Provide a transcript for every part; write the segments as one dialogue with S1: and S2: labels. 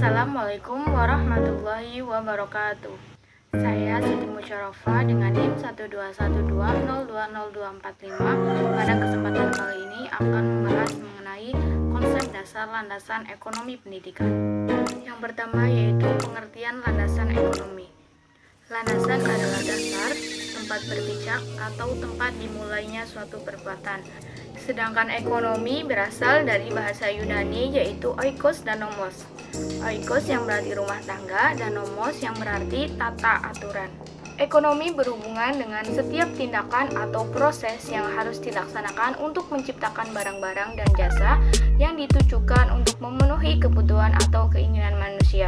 S1: Assalamualaikum warahmatullahi wabarakatuh. Saya Siti Musyarofa dengan NIM 121202024. Pada kesempatan kali ini akan membahas mengenai konsep dasar landasan ekonomi pendidikan. Yang pertama yaitu pengertian landasan ekonomi. Landasan adalah dasar, tempat berpijak, atau tempat dimulainya suatu perbuatan. Sedangkan ekonomi berasal dari bahasa Yunani yaitu oikos dan nomos. Oikos yang berarti rumah tangga dan nomos yang berarti tata aturan. Ekonomi berhubungan dengan setiap tindakan atau proses yang harus dilaksanakan untuk menciptakan barang-barang dan jasa yang ditujukan untuk memenuhi kebutuhan atau keinginan manusia.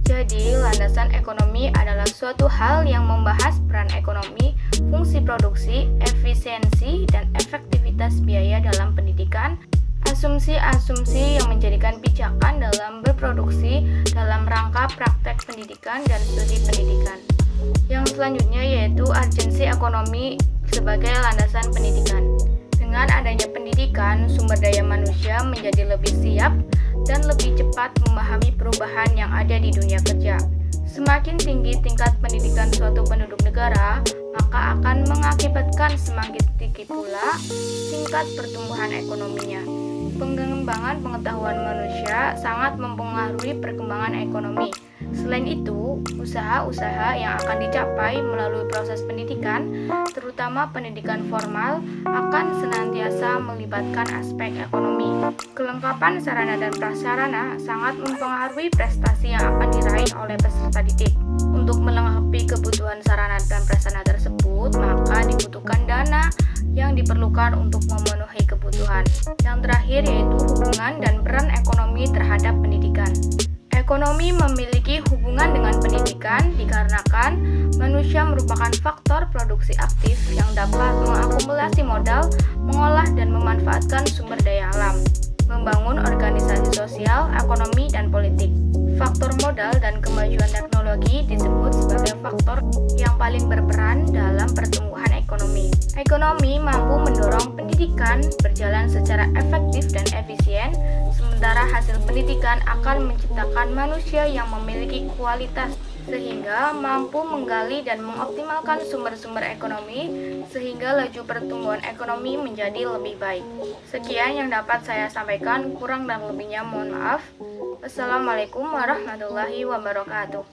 S1: Jadi, landasan ekonomi adalah suatu hal yang membahas peran ekonomi, fungsi produksi, efisiensi, dan efektivitas biaya dalam pendidikan, asumsi-asumsi yang menjadikan pijakan dalam berproduksi dalam rangka praktek pendidikan dan studi pendidikan. Yang selanjutnya yaitu urgensi ekonomi sebagai landasan pendidikan. Dengan adanya pendidikan, sumber daya manusia menjadi lebih siap dan lebih cepat memahami perubahan yang ada di dunia kerja. Semakin tinggi tingkat pendidikan suatu penduduk negara, maka akan mengakibatkan semakin tinggi pula tingkat pertumbuhan ekonominya. Pengembangan pengetahuan manusia sangat mempengaruhi perkembangan ekonomi. Selain itu, usaha-usaha yang akan dicapai melalui proses pendidikan, terutama pendidikan formal, akan senantiasa melibatkan aspek ekonomi. Kelengkapan sarana dan prasarana sangat mempengaruhi prestasi yang akan diraih oleh peserta didik. Untuk melengkapi kebutuhan sarana dan prasarana tersebut, maka dibutuhkan dana yang diperlukan untuk memenuhi kebutuhan. Yang terakhir yaitu hubungan dan peran ekonomi terhadap pendidikan. Ekonomi memiliki hubungan dengan pendidikan dikarenakan manusia merupakan faktor produksi aktif yang dapat mengakumulasi modal, mengolah dan memanfaatkan sumber daya alam, membangun organisasi sosial, ekonomi, dan politik. Faktor modal dan kemajuan teknologi disebut sebagai faktor yang paling berperan dalam pertumbuhan ekonomi. Ekonomi mampu mendorong pendidikan berjalan secara efektif dan efisien, sementara hasil pendidikan akan menciptakan manusia yang memiliki kualitas sehingga mampu menggali dan mengoptimalkan sumber-sumber ekonomi sehingga laju pertumbuhan ekonomi menjadi lebih baik. Sekian yang dapat saya sampaikan, kurang dan lebihnya mohon maaf. Wassalamualaikum warahmatullahi wabarakatuh.